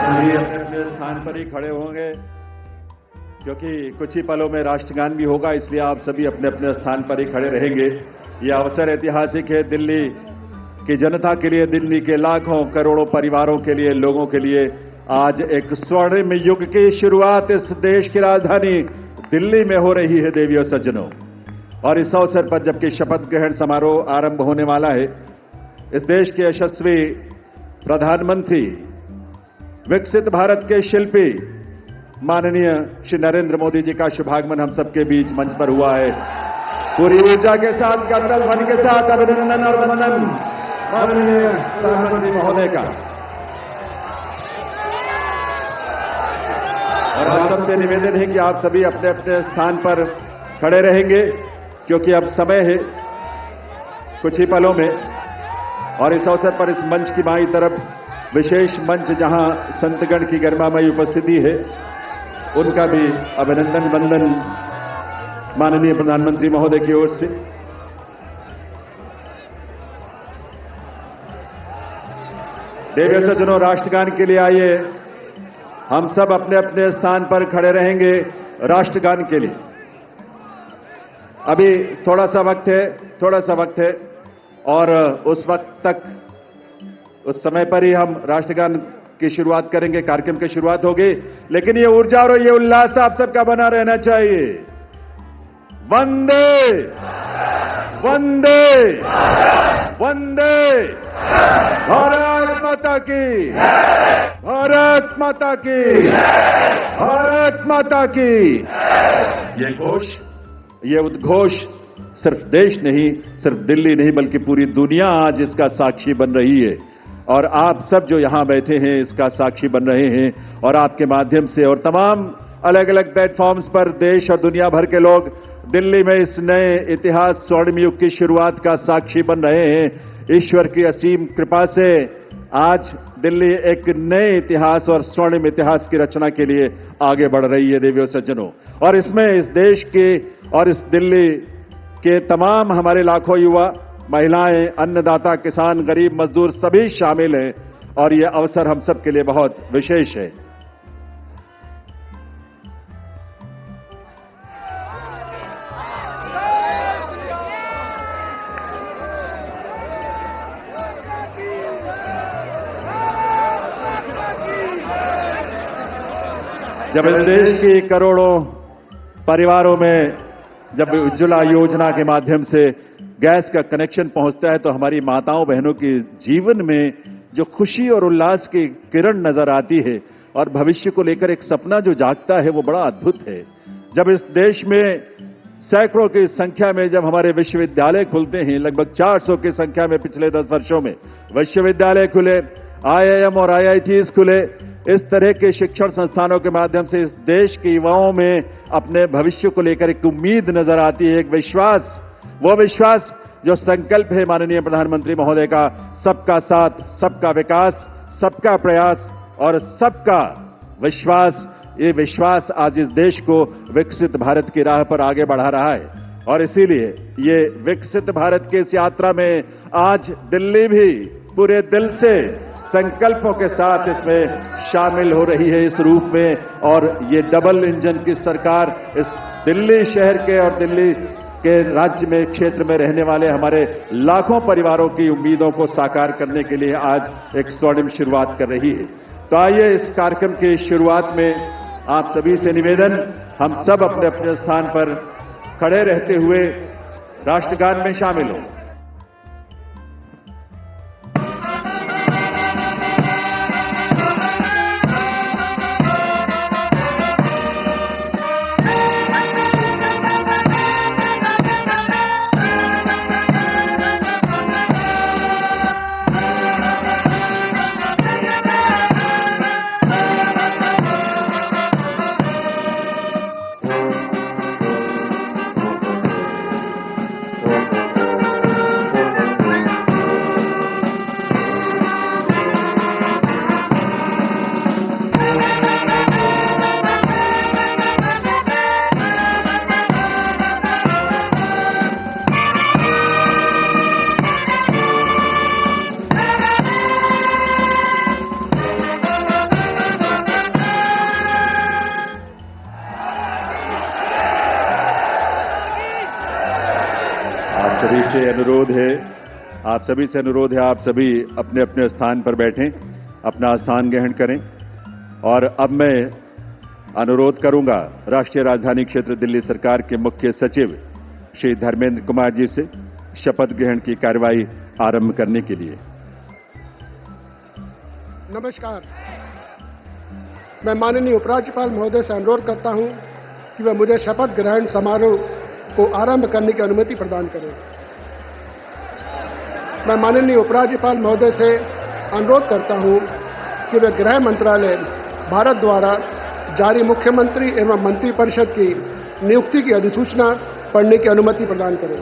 सभी अपने अपने स्थान पर ही खड़े होंगे क्योंकि कुछ ही पलों में राष्ट्रगान भी होगा, इसलिए आप सभी अपने अपने स्थान पर ही खड़े रहेंगे। यह अवसर ऐतिहासिक है दिल्ली की जनता के लिए, दिल्ली के लाखों करोड़ों परिवारों के लिए, लोगों के लिए। आज एक स्वर्णिम युग की शुरुआत इस देश की राजधानी दिल्ली में हो रही है देवियों सज्जनों। और इस अवसर पर जबकि शपथ ग्रहण समारोह आरंभ होने वाला है, इस देश के यशस्वी प्रधानमंत्री, विकसित भारत के शिल्पी माननीय श्री नरेंद्र मोदी जी का शुभागमन हम सबके बीच मंच पर हुआ है। पूरी ऊर्जा के साथ, करतल ध्वनि के साथ अभिनंदन और वंदन माननीय प्रधानमंत्री महोदय का। और आप सबसे निवेदन है कि आप सभी अपने अपने स्थान पर खड़े रहेंगे क्योंकि अब समय है कुछ ही पलों में। और इस अवसर पर इस मंच की बाईं तरफ विशेष मंच जहां संतगण की गरिमामयी उपस्थिति है, उनका भी अभिनंदन वंदन माननीय प्रधानमंत्री महोदय की ओर से। देवियों सज्जनों, राष्ट्रगान के लिए आइए, हम सब अपने अपने स्थान पर खड़े रहेंगे राष्ट्रगान के लिए। अभी थोड़ा सा वक्त है और उस वक्त तक, उस समय पर ही हम राष्ट्रगान की शुरुआत करेंगे, कार्यक्रम की शुरुआत होगी। लेकिन ये ऊर्जा और ये उल्लास आप सबका बना रहना चाहिए। वंदे वंदे वंदे भारत माता की, भारत माता की, भारत माता की। ये उद्घोष सिर्फ देश नहीं, सिर्फ दिल्ली नहीं, बल्कि पूरी दुनिया आज इसका साक्षी बन रही है। और आप सब जो यहां बैठे हैं इसका साक्षी बन रहे हैं। और आपके माध्यम से और तमाम अलग अलग प्लेटफॉर्म्स पर देश और दुनिया भर के लोग दिल्ली में इस नए इतिहास, स्वर्णिम युग की शुरुआत का साक्षी बन रहे हैं। ईश्वर की असीम कृपा से आज दिल्ली एक नए इतिहास और स्वर्णिम इतिहास की रचना के लिए आगे बढ़ रही है देवियों सज्जनों। और इसमें इस देश के और इस दिल्ली के तमाम हमारे लाखों युवा, महिलाएं, अन्नदाता, किसान, गरीब, मजदूर सभी शामिल हैं। और यह अवसर हम सब के लिए बहुत विशेष है। जब इस देश की करोड़ों परिवारों में जब उज्ज्वला योजना के माध्यम से गैस का कनेक्शन पहुंचता है तो हमारी माताओं बहनों के जीवन में जो खुशी और उल्लास की किरण नजर आती है और भविष्य को लेकर एक सपना जो जागता है, वो बड़ा अद्भुत है। जब इस देश में सैकड़ों की संख्या में जब हमारे विश्वविद्यालय खुलते हैं, लगभग 400 की संख्या में पिछले 10 वर्षों में विश्वविद्यालय खुले, IIM और IITs खुले, इस तरह के शिक्षण संस्थानों के माध्यम से इस देश के युवाओं में अपने भविष्य को लेकर एक उम्मीद नजर आती है, एक विश्वास। वो विश्वास जो संकल्प है माननीय प्रधानमंत्री महोदय का, सबका साथ, सबका विकास, सबका प्रयास और सबका विश्वास। ये विश्वास आज इस देश को विकसित भारत की राह पर आगे बढ़ा रहा है। और इसीलिए ये विकसित भारत की इस यात्रा में आज दिल्ली भी पूरे दिल से संकल्पों के साथ इसमें शामिल हो रही है इस रूप में। और ये डबल इंजन की सरकार इस दिल्ली शहर के और दिल्ली के राज्य में, क्षेत्र में रहने वाले हमारे लाखों परिवारों की उम्मीदों को साकार करने के लिए आज एक स्वर्णिम शुरुआत कर रही है। तो आइए इस कार्यक्रम की शुरुआत में आप सभी से निवेदन, हम सब अपने अपने स्थान पर खड़े रहते हुए राष्ट्रगान में शामिल हों। सभी से अनुरोध है आप सभी अपने अपने स्थान पर बैठें, अपना स्थान ग्रहण करें। और अब मैं अनुरोध करूंगा राष्ट्रीय राजधानी क्षेत्र दिल्ली सरकार के मुख्य सचिव श्री धर्मेंद्र कुमार जी से शपथ ग्रहण की कार्यवाही आरंभ करने के लिए। नमस्कार। मैं माननीय उपराज्यपाल महोदय से अनुरोध करता हूं कि वह मुझे शपथ ग्रहण समारोह को आरंभ करने की अनुमति प्रदान करें। मैं माननीय उपराज्यपाल महोदय से अनुरोध करता हूं कि वे गृह मंत्रालय भारत द्वारा जारी मुख्यमंत्री एवं मंत्रिपरिषद की नियुक्ति की अधिसूचना पढ़ने की अनुमति प्रदान करें।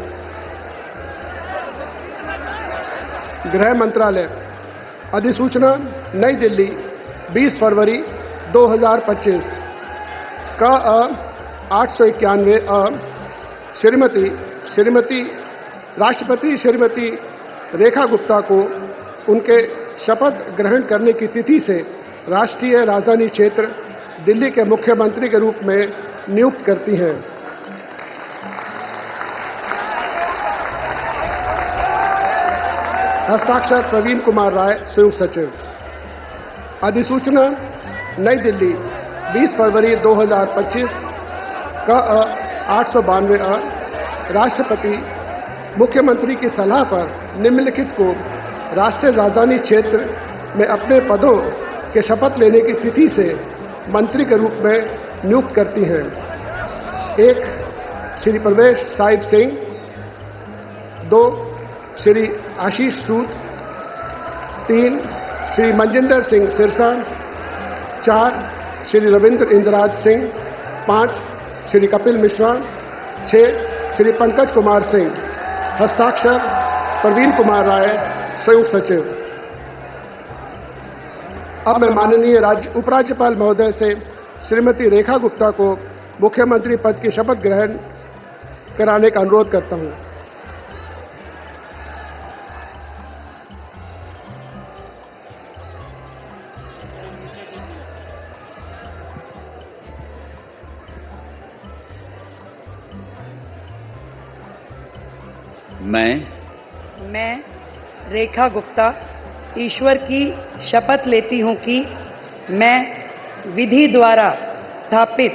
गृह मंत्रालय अधिसूचना नई दिल्ली 20 फरवरी 2025 का 891 श्रीमती राष्ट्रपति श्रीमती रेखा गुप्ता को उनके शपथ ग्रहण करने की तिथि से राष्ट्रीय राजधानी क्षेत्र दिल्ली के मुख्यमंत्री के रूप में नियुक्त करती हैं। हस्ताक्षर प्रवीण कुमार राय, संयुक्त सचिव। अधिसूचना नई दिल्ली 20 फरवरी 2025 का 892 राष्ट्रपति मुख्यमंत्री की सलाह पर निम्नलिखित को राष्ट्रीय राजधानी क्षेत्र में अपने पदों के शपथ लेने की तिथि से मंत्री के रूप में नियुक्त करती हैं। 1 श्री प्रवेश साहिब सिंह, 2 श्री आशीष सूद, 3 श्री मनजिंदर सिंह सिरसा, 4 श्री रविंद्र इंद्रराज सिंह, 5 श्री कपिल मिश्रा, 6 श्री पंकज कुमार सिंह। हस्ताक्षर प्रवीण कुमार राय, संयुक्त सचिव। अब मैं माननीय उपराज्यपाल महोदय से श्रीमती रेखा गुप्ता को मुख्यमंत्री पद की शपथ ग्रहण कराने का अनुरोध करता हूं। मैं रेखा गुप्ता ईश्वर की शपथ लेती हूं कि मैं विधि द्वारा स्थापित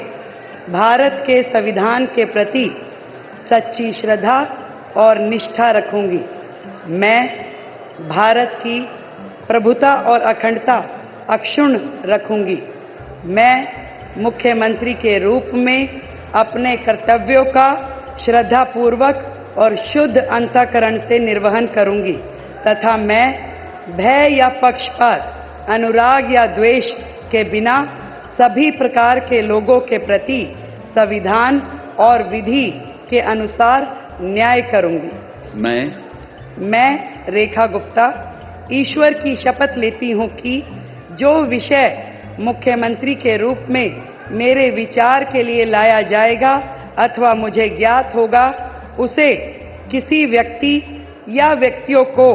भारत के संविधान के प्रति सच्ची श्रद्धा और निष्ठा रखूंगी। मैं भारत की प्रभुता और अखंडता अक्षुण्ण रखूंगी। मैं मुख्यमंत्री के रूप में अपने कर्तव्यों का श्रद्धापूर्वक और शुद्ध अंतःकरण से निर्वहन करूंगी तथा मैं भय या पक्षपात, अनुराग या द्वेष के बिना सभी प्रकार के लोगों के प्रति संविधान और विधि के अनुसार न्याय करूंगी। मैं रेखा गुप्ता ईश्वर की शपथ लेती हूं कि जो विषय मुख्यमंत्री के रूप में मेरे विचार के लिए लाया जाएगा अथवा मुझे ज्ञात होगा, उसे किसी व्यक्ति या व्यक्तियों को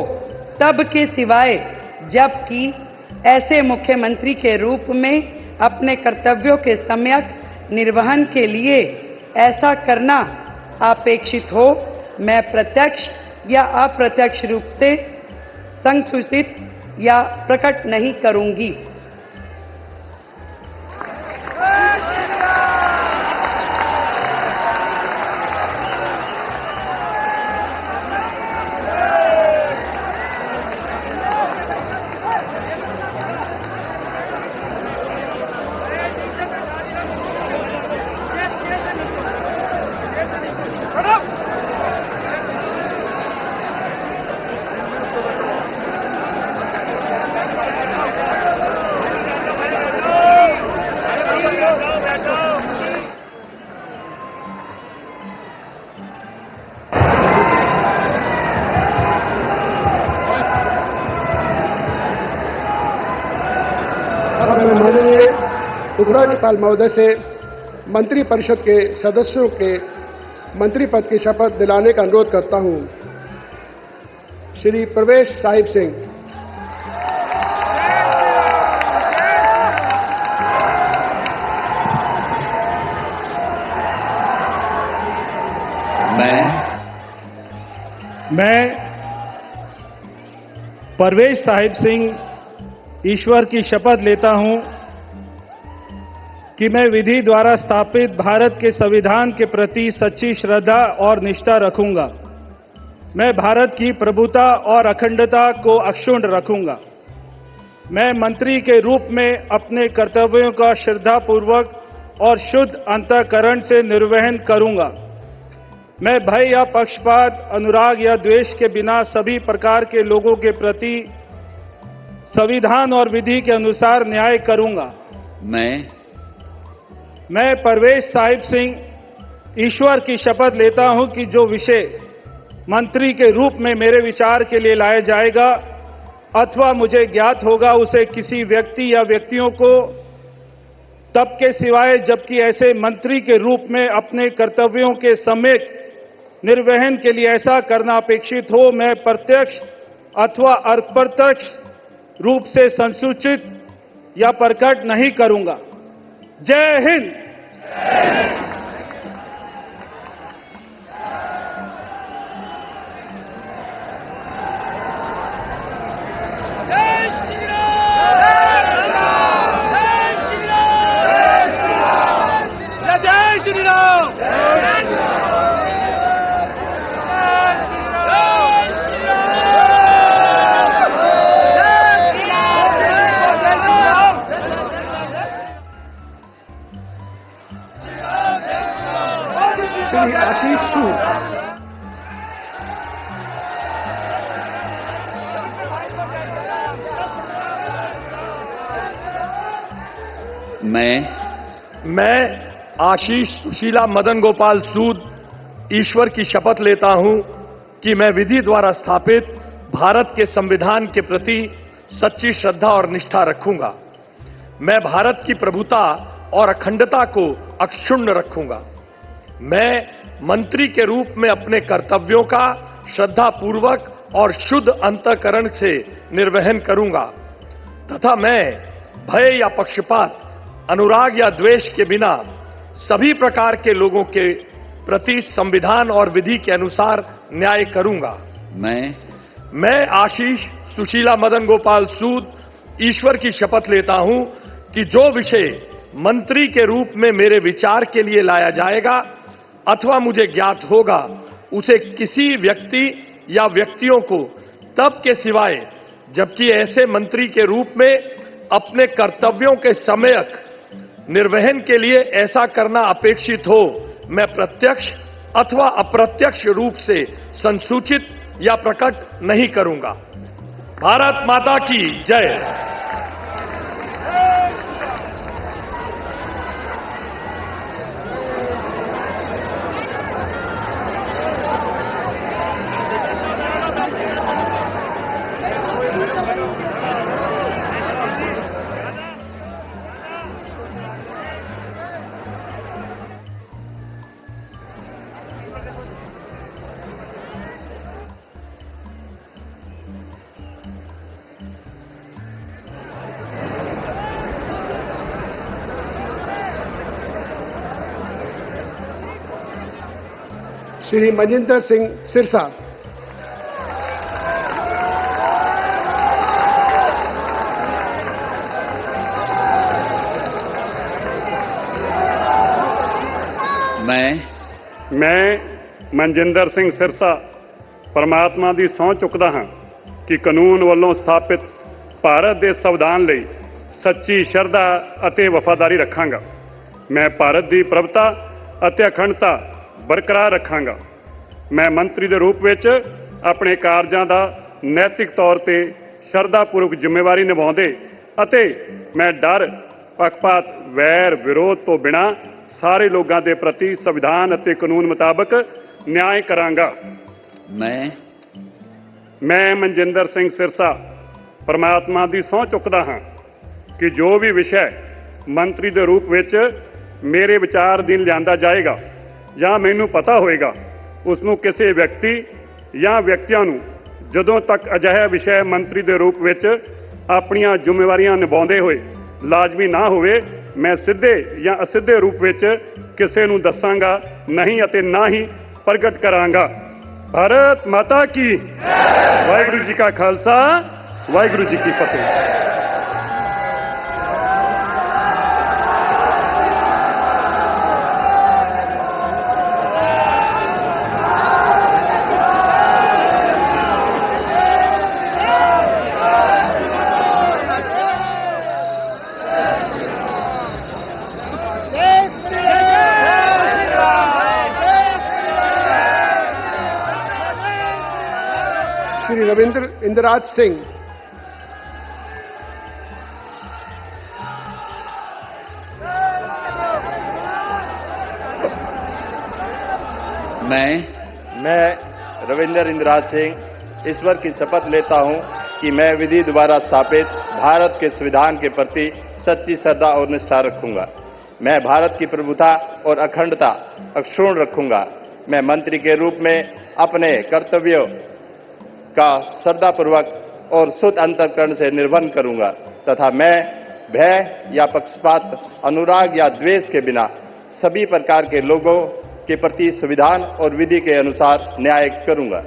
तब के सिवाय जबकि ऐसे मुख्यमंत्री के रूप में अपने कर्तव्यों के सम्यक निर्वहन के लिए ऐसा करना अपेक्षित हो, मैं प्रत्यक्ष या अप्रत्यक्ष रूप से संसूचित या प्रकट नहीं करूंगी। माननीय उपराज्यपाल महोदय से मंत्रिपरिषद के सदस्यों के मंत्री पद की शपथ दिलाने का अनुरोध करता हूं। श्री प्रवेश साहिब सिंह, मैं परवेज साहिब सिंह ईश्वर की शपथ लेता हूं कि मैं विधि द्वारा स्थापित भारत के संविधान के प्रति सच्ची श्रद्धा और निष्ठा रखूंगा। मैं भारत की प्रभुता और अखंडता को अक्षुण्ण रखूंगा। मैं मंत्री के रूप में अपने कर्तव्यों का श्रद्धापूर्वक और शुद्ध अंतःकरण से निर्वहन करूंगा। मैं भय या पक्षपात, अनुराग या द्वेष के बिना सभी प्रकार के लोगों के प्रति संविधान और विधि के अनुसार न्याय करूंगा। मैं परवेज साहिब सिंह ईश्वर की शपथ लेता हूं कि जो विषय मंत्री के रूप में मेरे विचार के लिए लाया जाएगा अथवा मुझे ज्ञात होगा, उसे किसी व्यक्ति या व्यक्तियों को तब के सिवाय जबकि ऐसे मंत्री के रूप में अपने कर्तव्यों के सम्यक निर्वहन के लिए ऐसा करना अपेक्षित हो, मैं प्रत्यक्ष अथवा अप्रत्यक्ष रूप से संसूचित या प्रकट नहीं करूंगा। जय हिंद। श्री आशीष सूद। मैं आशीष सुशीला मदन गोपाल सूद ईश्वर की शपथ लेता हूं कि मैं विधि द्वारा स्थापित भारत के संविधान के प्रति सच्ची श्रद्धा और निष्ठा रखूंगा। मैं भारत की प्रभुता और अखंडता को अक्षुण्ण रखूंगा। मैं मंत्री के रूप में अपने कर्तव्यों का श्रद्धापूर्वक और शुद्ध अंतःकरण से निर्वहन करूंगा तथा मैं भय या पक्षपात, अनुराग या द्वेष के बिना सभी प्रकार के लोगों के प्रति संविधान और विधि के अनुसार न्याय करूंगा। मैं आशीष सुशीला मदन गोपाल सूद ईश्वर की शपथ लेता हूं कि जो विषय मंत्री के रूप में मेरे विचार के लिए लाया जाएगा अथवा मुझे ज्ञात होगा, उसे किसी व्यक्ति या व्यक्तियों को तब के सिवाय जबकि ऐसे मंत्री के रूप में अपने कर्तव्यों के सम्यक निर्वहन के लिए ऐसा करना अपेक्षित हो, मैं प्रत्यक्ष अथवा अप्रत्यक्ष रूप से संसूचित या प्रकट नहीं करूंगा। भारत माता की जय। श्री मजिंदर सिंह सिरसा। मैं मनजिंदर सिंह सिरसा परमात्मा ਦੀ ਸਹੁੰ ਚੁੱਕਦਾ ਹਾਂ ਕਿ ਕਾਨੂੰਨ ਵੱਲੋਂ ਸਥਾਪਿਤ ਭਾਰਤ ਦੇ ਸੰਵਿਧਾਨ ਲਈ ਸੱਚੀ ਸ਼ਰਧਾ ਅਤੇ ਵਫਾਦਾਰੀ ਰੱਖਾਂਗਾ। ਮੈਂ ਭਾਰਤ ਦੀ ਪ੍ਰਭੁਤਾ ਅਤੇ ਅਖੰਡਤਾ ਬਰਕਰਾਰ ਰੱਖਾਂਗਾ। ਮੈਂ ਮੰਤਰੀ ਦੇ ਰੂਪ ਵਿੱਚ ਆਪਣੇ ਕਾਰਜਾਂ ਦਾ ਨੈਤਿਕ ਤੌਰ ਤੇ ਸ਼ਰਧਾਪੂਰਵਕ ਜ਼ਿੰਮੇਵਾਰੀ ਨਿਭਾਉਂਦੇ ਅਤੇ ਮੈਂ ਡਰ, ਪੱਖਪਾਤ, ਵੈਰ, ਵਿਰੋਧ ਤੋਂ ਬਿਨਾਂ ਸਾਰੇ ਲੋਕਾਂ ਦੇ ਪ੍ਰਤੀ ਸੰਵਿਧਾਨ ਅਤੇ ਕਾਨੂੰਨ ਮੁਤਾਬਕ ਨਿਆਂ ਕਰਾਂਗਾ। ਮੈਂ ਮਨਜਿੰਦਰ ਸਿੰਘ ਸਿਰਸਾ ਪਰਮਾਤਮਾ ਦੀ ਸਹੁੰ ਚੁੱਕਦਾ ਹਾਂ ਕਿ ਜੋ ਵੀ ਵਿਸ਼ਾ ਮੰਤਰੀ ਦੇ ਰੂਪ ਵਿੱਚ ਮੇਰੇ ਵਿਚਾਰ ਅਧੀਨ ਲਿਆਂਦਾ ਜਾਏਗਾ ਜਾਂ ਮੈਨੂੰ ਪਤਾ ਹੋਏਗਾ, ਉਸ ਨੂੰ ਕਿਸੇ ਵਿਅਕਤੀ ਜਾਂ ਵਿਅਕਤੀਆਂ ਨੂੰ ਜਦੋਂ ਤੱਕ ਅਜਿਹਾ ਵਿਸ਼ਾ ਮੰਤਰੀ ਦੇ ਰੂਪ ਵਿੱਚ ਆਪਣੀਆਂ ਜ਼ਿੰਮੇਵਾਰੀਆਂ ਨਿਭਾਉਂਦੇ ਹੋਏ ਲਾਜ਼ਮੀ ਨਾ ਹੋਵੇ, ਮੈਂ ਸਿੱਧੇ ਜਾਂ ਅਸਿੱਧੇ ਰੂਪ ਵਿੱਚ ਕਿਸੇ ਨੂੰ ਦੱਸਾਂਗਾ ਨਹੀਂ ਅਤੇ ਨਾ ਹੀ ਪ੍ਰਗਟ ਕਰਾਂਗਾ। भारत माता की वाहिगुरु जी का खालसा वाहिगुरु जी की फतेह। श्री रविंद्र इंदिराज सिंह। मैं रविंद्र इंदिराज सिंह ईश्वर की शपथ लेता हूं कि मैं विधि द्वारा स्थापित भारत के संविधान के प्रति सच्ची श्रद्धा और निष्ठा रखूंगा। मैं भारत की प्रभुता और अखंडता अक्षुण्ण रखूंगा। मैं मंत्री के रूप में अपने कर्तव्यों का श्रद्धापूर्वक और शुद्ध अंतःकरण से निर्वहन करूंगा तथा मैं भय या पक्षपात, अनुराग या द्वेष के बिना सभी प्रकार के लोगों के प्रति संविधान और विधि के अनुसार न्याय करूंगा।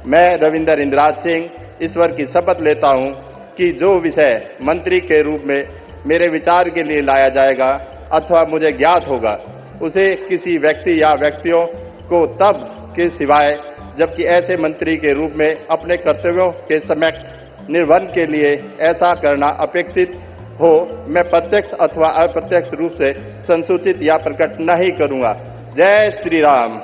मैं रविंद्र इंदिराज सिंह ईश्वर की शपथ लेता हूं कि जो विषय मंत्री के रूप में मेरे विचार के लिए लाया जाएगा अथवा मुझे ज्ञात होगा, उसे किसी व्यक्ति या व्यक्तियों को तब के सिवाय जबकि ऐसे मंत्री के रूप में अपने कर्तव्यों के सम्यक निर्वहन के लिए ऐसा करना अपेक्षित हो, मैं प्रत्यक्ष अथवा अप्रत्यक्ष रूप से संसूचित या प्रकट नहीं करूंगा। जय श्री राम।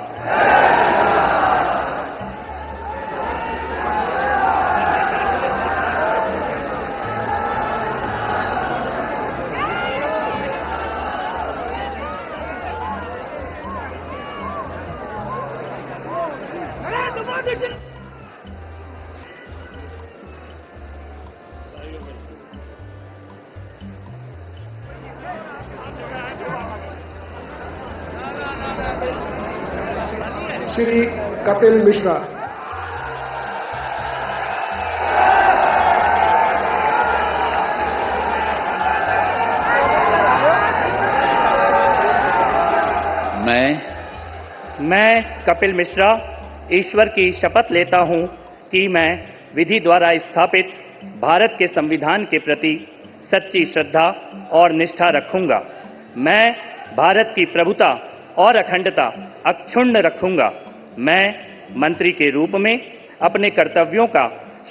श्री कपिल मिश्रा। मैं कपिल मिश्रा ईश्वर की शपथ लेता हूं कि मैं विधि द्वारा स्थापित भारत के संविधान के प्रति सच्ची श्रद्धा और निष्ठा रखूंगा। मैं भारत की प्रभुता और अखंडता अक्षुण्ण रखूंगा। मैं मंत्री के रूप में अपने कर्तव्यों का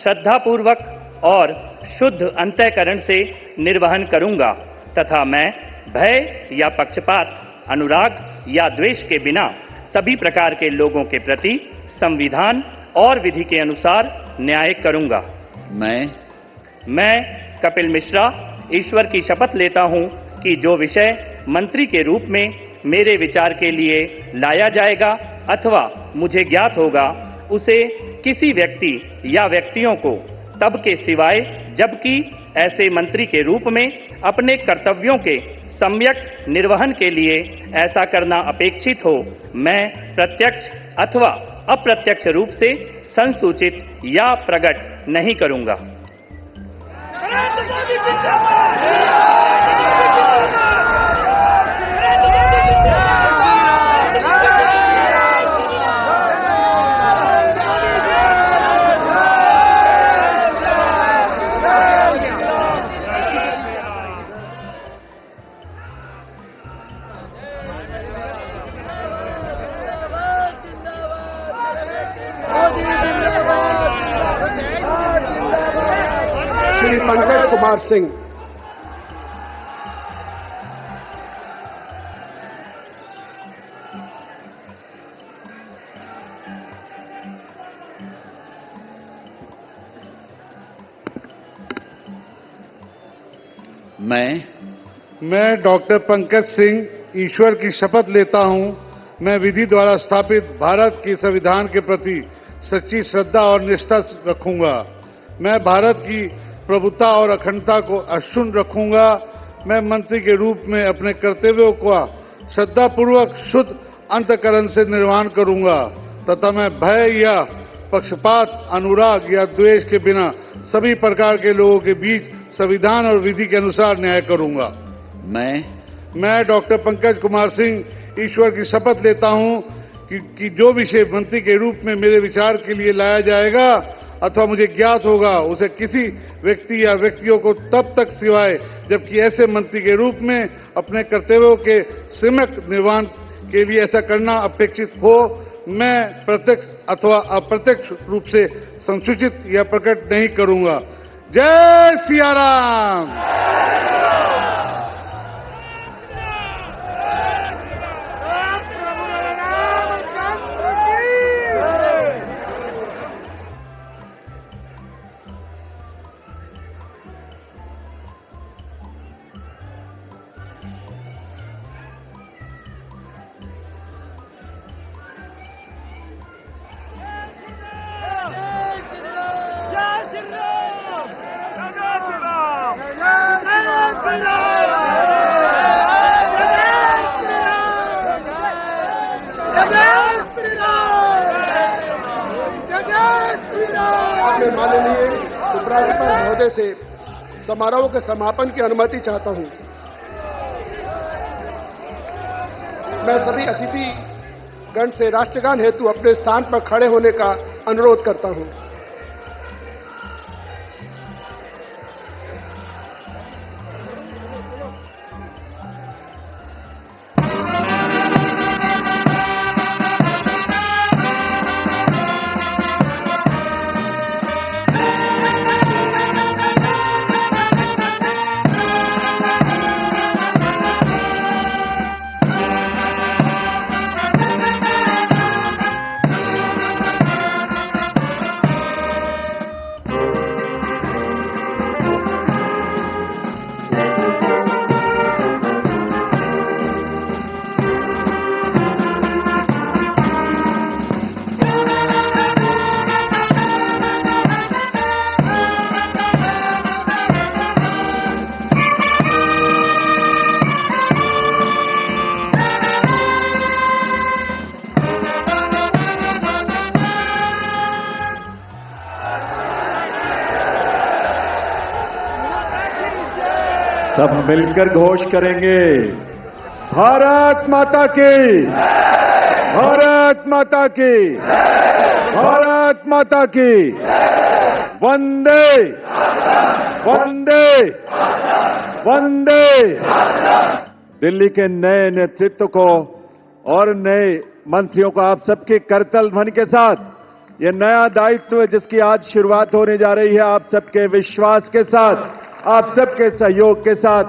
श्रद्धापूर्वक और शुद्ध अंतःकरण से निर्वहन करूंगा तथा मैं भय या पक्षपात, अनुराग या द्वेष के बिना सभी प्रकार के लोगों के प्रति संविधान और विधि के अनुसार न्याय करूंगा। मैं कपिल मिश्रा ईश्वर की शपथ लेता हूं कि जो विषय मंत्री के रूप में मेरे विचार के लिए लाया जाएगा अथवा मुझे ज्ञात होगा, उसे किसी व्यक्ति या व्यक्तियों को तब के सिवाय जबकि ऐसे मंत्री के रूप में अपने कर्तव्यों के सम्यक निर्वहन के लिए ऐसा करना अपेक्षित हो, मैं प्रत्यक्ष अथवा अप्रत्यक्ष रूप से संसूचित या प्रकट नहीं करूंगा। श्री पंकज कुमार सिंह। मैं डॉक्टर पंकज सिंह ईश्वर की शपथ लेता हूं, मैं विधि द्वारा स्थापित भारत के संविधान के प्रति सच्ची श्रद्धा और निष्ठा रखूंगा। मैं भारत की प्रभुता और अखंडता को अक्षुण्ण रखूंगा। मैं मंत्री के रूप में अपने कर्तव्यों का श्रद्धापूर्वक शुद्ध अंतःकरण से निर्वहन करूंगा तथा मैं भय या पक्षपात, अनुराग या द्वेष के बिना सभी प्रकार के लोगों के बीच संविधान और विधि के अनुसार न्याय करूंगा। मैं डॉक्टर पंकज कुमार सिंह ईश्वर की शपथ लेता हूं कि जो विषय मंत्री के रूप में मेरे विचार के लिए लाया जाएगा अथवा मुझे ज्ञात होगा उसे किसी व्यक्ति या व्यक्तियों को तब तक सिवाय जबकि ऐसे मंत्री के रूप में अपने कर्तव्यों के सम्यक निर्वहन के लिए ऐसा करना अपेक्षित हो मैं प्रत्यक्ष अथवा अप्रत्यक्ष रूप से संसूचित या प्रकट नहीं करूंगा। जय सिया राम। मैं माननीय उपराज्यपाल महोदय से समारोह के समापन की अनुमति चाहता हूं। मैं सभी अतिथि गण से राष्ट्रगान हेतु अपने स्थान पर खड़े होने का अनुरोध करता हूं। सब मिलकर घोष करेंगे, भारत माता की, भारत माता की, भारत माता की, वंदे वंदे वंदे। दिल्ली के नए नेतृत्व को और नए मंत्रियों को आप सबके करतल ध्वनि के साथ ये नया दायित्व जिसकी आज शुरुआत होने जा रही है, आप सबके विश्वास के साथ, आप सबके सहयोग के साथ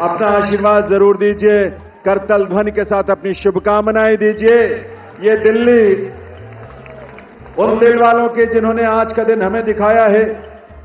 अपना आशीर्वाद जरूर दीजिए। करतल ध्वनि के साथ अपनी शुभकामनाएं दीजिए। ये दिल्ली उन दिल वालों के जिन्होंने आज का दिन हमें दिखाया है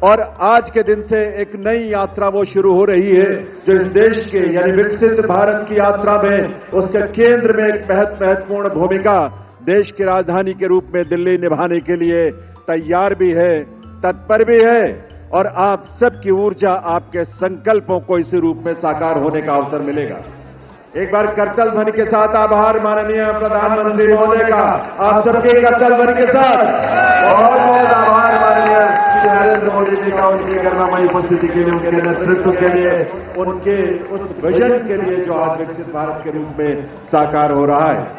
और आज के दिन से एक नई यात्रा वो शुरू हो रही है जो इस देश के यानी विकसित भारत की यात्रा में उसके केंद्र में एक महत्वपूर्ण भूमिका देश की राजधानी के रूप में दिल्ली निभाने के लिए तैयार भी है, तत्पर भी है और आप सबकी ऊर्जा, आपके संकल्पों को इसी रूप में साकार होने का अवसर मिलेगा। एक बार करतल ध्वनि के साथ आभार माननीय प्रधानमंत्री महोदय का, आप सबके करतल ध्वनि के साथ बहुत बहुत आभार माननीय श्री नरेंद्र मोदी जी का, उनकी गरिमामयी उपस्थिति के लिए, उनके नेतृत्व के लिए, उनके उस विजन के लिए जो आज विकसित भारत के रूप में साकार हो रहा है।